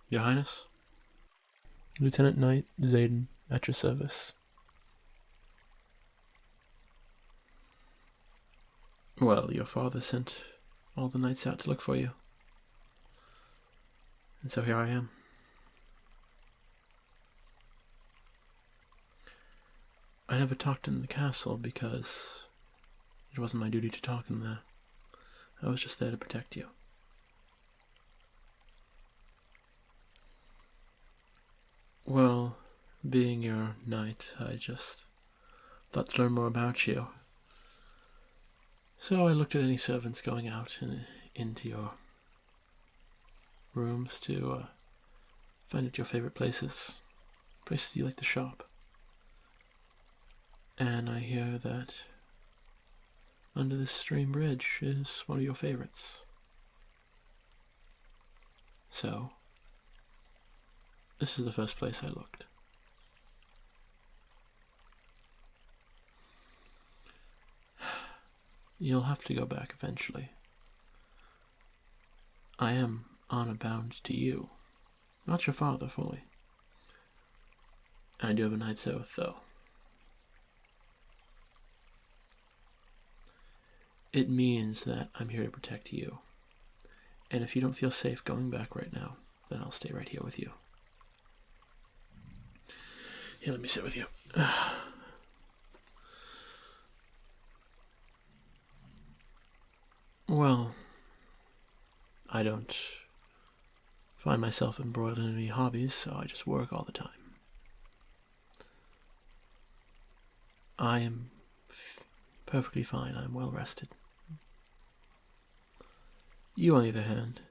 Your Highness? Lieutenant Knight Zaedyn, at your service. Well, your father sent all the knights out to look for you. And so here I am. I never talked in the castle because it wasn't my duty to talk in there. I was just there to protect you. Well, being your knight, I just thought to learn more about you. So I looked at any servants going out into your rooms to find out your favorite places you like to shop. And I hear that under this stream bridge is one of your favorites. So, this is the first place I looked. You'll have to go back eventually. I am honor bound to you, not your father fully. I do have a knight's oath, though. It means that I'm here to protect you. And if you don't feel safe going back right now, then I'll stay right here with you. Here, let me sit with you. Well, I don't find myself embroiled in any hobbies, so I just work all the time. I am perfectly fine. I'm well rested. You, on the other hand,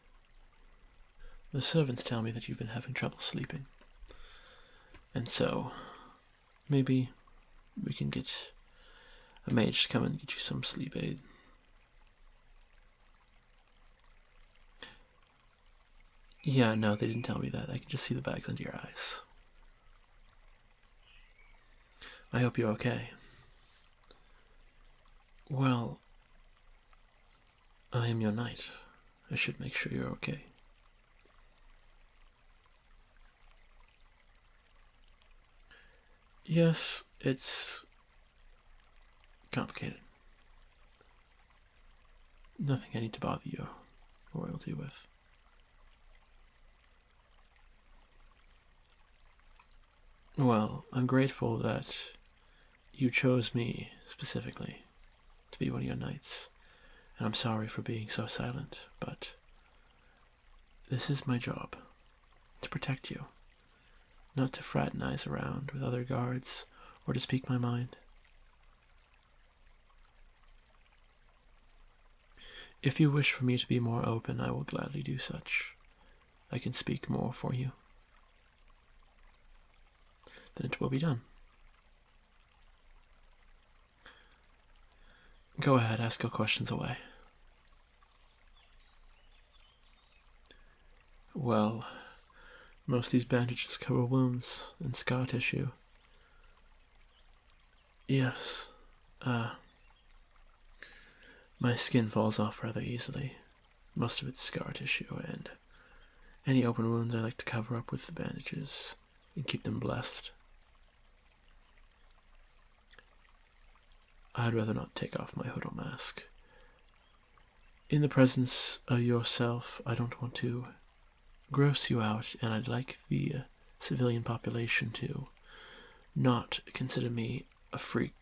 the servants tell me that you've been having trouble sleeping. And so, maybe we can get a mage to come and get you some sleep aid. Yeah, no, they didn't tell me that. I can just see the bags under your eyes. I hope you're okay. Well, I am your knight. I should make sure you're okay. Yes, it's complicated. Nothing I need to bother your royalty with. Well, I'm grateful that you chose me specifically to be one of your knights, and I'm sorry for being so silent, but this is my job, to protect you, not to fraternize around with other guards or to speak my mind. If you wish for me to be more open, I will gladly do such. I can speak more for you. Then it will be done. Go ahead, ask your questions away. Well, most of these bandages cover wounds and scar tissue. Yes, my skin falls off rather easily. Most of it's scar tissue, and any open wounds I like to cover up with the bandages and keep them blessed. I'd rather not take off my hood or mask. In the presence of yourself, I don't want to gross you out, and I'd like the civilian population to not consider me a freak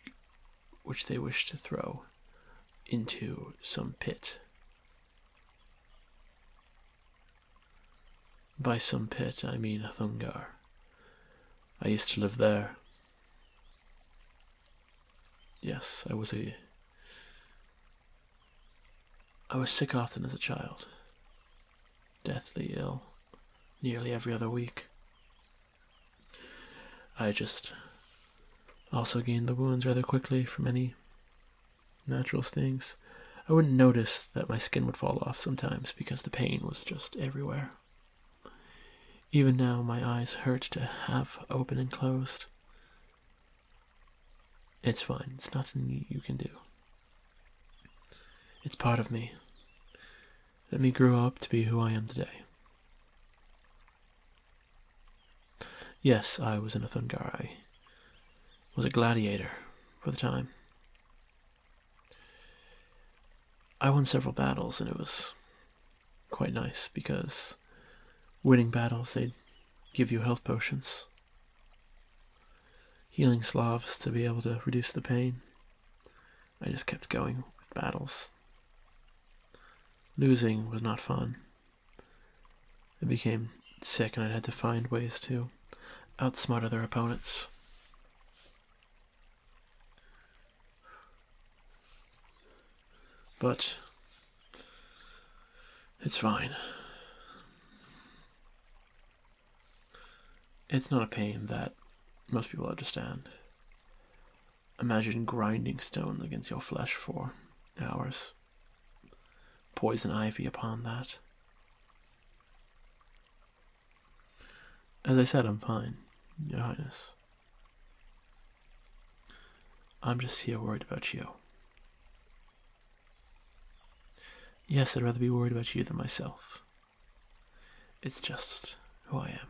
which they wish to throw into some pit. By some pit, I mean Thungar. I used to live there. Yes, I was sick often as a child. Deathly ill, nearly every other week. I just also gained the wounds rather quickly from any natural stings. I wouldn't notice that my skin would fall off sometimes because the pain was just everywhere. Even now, my eyes hurt to have open and closed. It's fine. It's nothing you can do. It's part of me. Let me grow up to be who I am today. Yes, I was in a Thungar. I was a gladiator for the time. I won several battles, and it was quite nice because winning battles, they'd give you health potions, healing Slavs to be able to reduce the pain. I just kept going with battles. Losing was not fun. I became sick, and I had to find ways to outsmart other opponents. But it's fine. It's not a pain that most people understand. Imagine grinding stone against your flesh for hours. Poison ivy upon that. As I said, I'm fine, Your Highness. I'm just here worried about you. Yes, I'd rather be worried about you than myself. It's just who I am.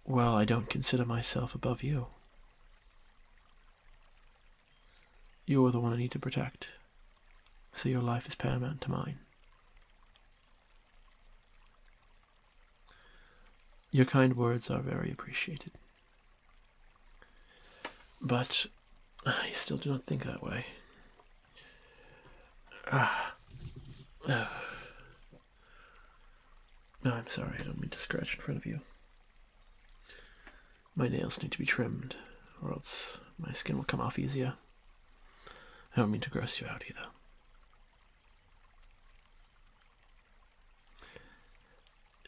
Well, I don't consider myself above you. You're the one I need to protect, so your life is paramount to mine. Your kind words are very appreciated. But I still do not think that way. No, I'm sorry, I don't mean to scratch in front of you. My nails need to be trimmed, or else my skin will come off easier. I don't mean to gross you out either.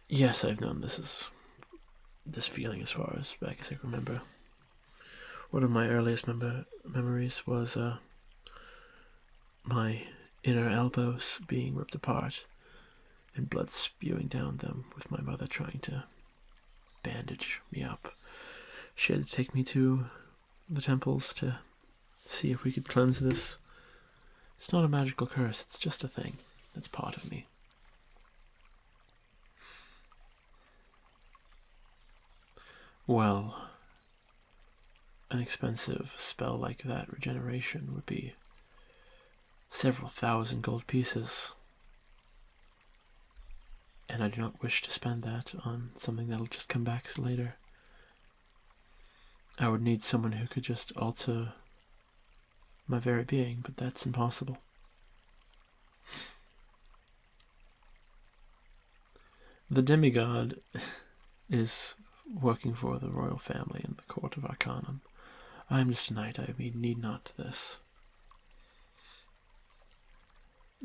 Yes, I've known this feeling as far as back as I can remember. One of my earliest memories was my inner elbows being ripped apart and blood spewing down them, with my mother trying to bandage me up. She had to take me to the temples to see if we could cleanse this. It's not a magical curse, it's just a thing that's part of me. Well, an expensive spell like that regeneration would be several thousand gold pieces, and I do not wish to spend that on something that'll just come back later. I would need someone who could just alter my very being, but that's impossible. The demigod is working for the royal family in the court of Arcanum. I am just a knight, I need not this.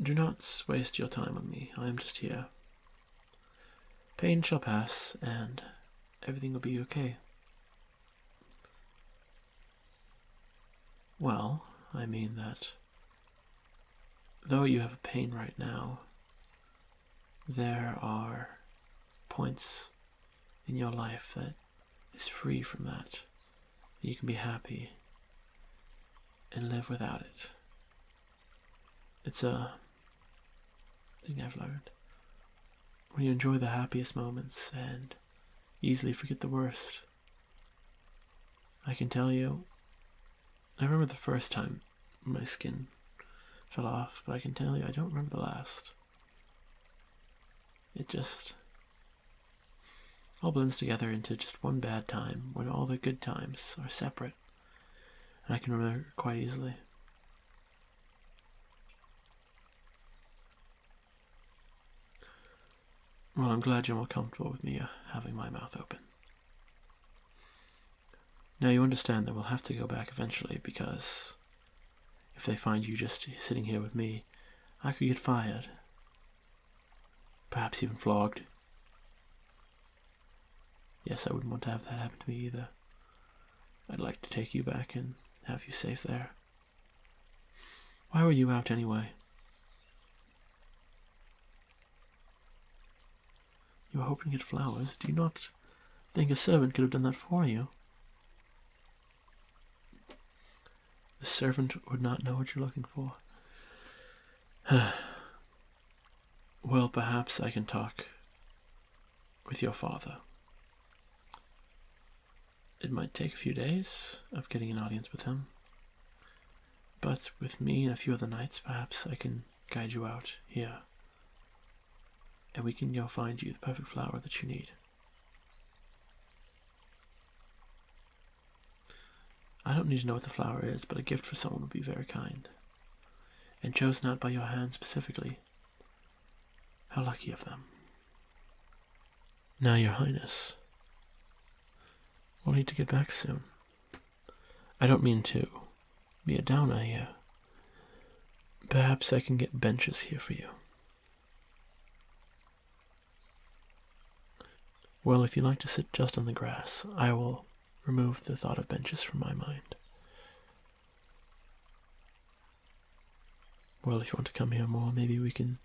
Do not waste your time on me, I am just here. Pain shall pass, and everything will be okay. Well, I mean that though you have a pain right now, there are points in your life that is free from that. You can be happy and live without it. It's a thing I've learned. When you enjoy the happiest moments and easily forget the worst. I can tell you, I remember the first time my skin fell off, but I can tell you I don't remember the last. It just all blends together into just one bad time when all the good times are separate, and I can remember it quite easily. Well, I'm glad you're more comfortable with me having my mouth open. Now you understand that we'll have to go back eventually, because if they find you just sitting here with me, I could get fired. Perhaps even flogged. Yes, I wouldn't want to have that happen to me either. I'd like to take you back and have you safe there. Why were you out anyway? You were hoping to get flowers. Do you not think a servant could have done that for you? The servant would not know what you're looking for. Well, perhaps I can talk with your father. It might take a few days of getting an audience with him, but with me and a few other knights, perhaps I can guide you out here, and we can go find you the perfect flower that you need. I don't need to know what the flower is, but a gift for someone would be very kind. And chosen out by your hand specifically. How lucky of them. Now, Your Highness, we'll need to get back soon. I don't mean to be a downer here. Perhaps I can get benches here for you. Well, if you like to sit just on the grass, I will remove the thought of benches from my mind. Well, if you want to come here more, maybe we can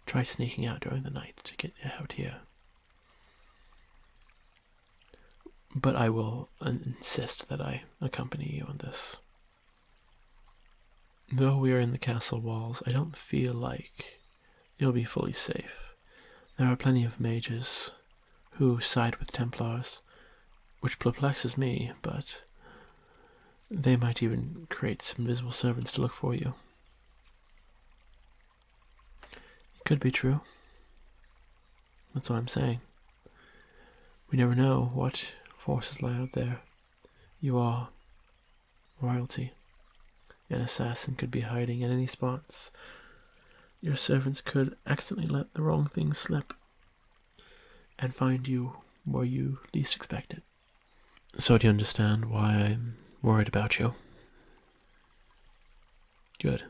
try sneaking out during the night to get out here. But I will insist that I accompany you on this. Though we are in the castle walls, I don't feel like you'll be fully safe. There are plenty of mages who side with Templars, which perplexes me, but they might even create some invisible servants to look for you. It could be true. That's what I'm saying. We never know what forces lie out there. You are royalty. An assassin could be hiding in any spots. Your servants could accidentally let the wrong thing slip and find you where you least expect it. So do you understand why I'm worried about you? Good.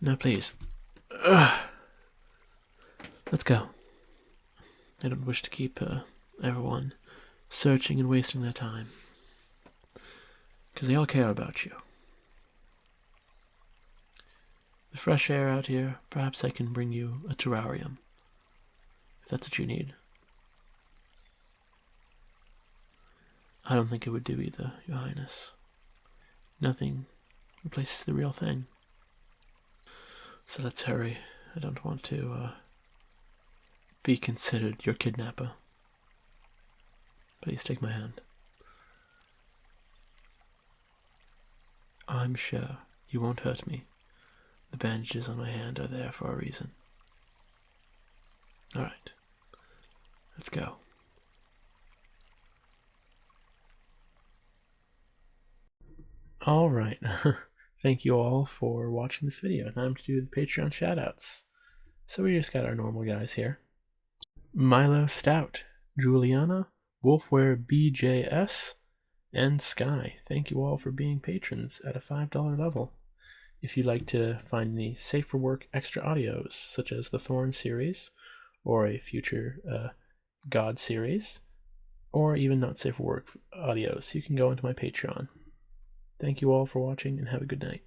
Now please, let's go. I don't wish to keep everyone searching and wasting their time, because they all care about you. The fresh air out here, perhaps I can bring you a terrarium, if that's what you need. I don't think it would do either, Your Highness. Nothing replaces the real thing. So let's hurry. I don't want to be considered your kidnapper. Please take my hand. I'm sure you won't hurt me. The bandages on my hand are there for a reason. Alright. Let's go. Alright. Thank you all for watching this video. Time to do the Patreon shoutouts. So we just got our normal guys here. Milo Stout, Juliana, Wolfware BJS, and Sky. Thank you all for being patrons at a $5 level. If you'd like to find any Safe for Work extra audios, such as the Thorn series, or a future God series, or even not Safe for Work audios, you can go into my Patreon. Thank you all for watching, and have a good night.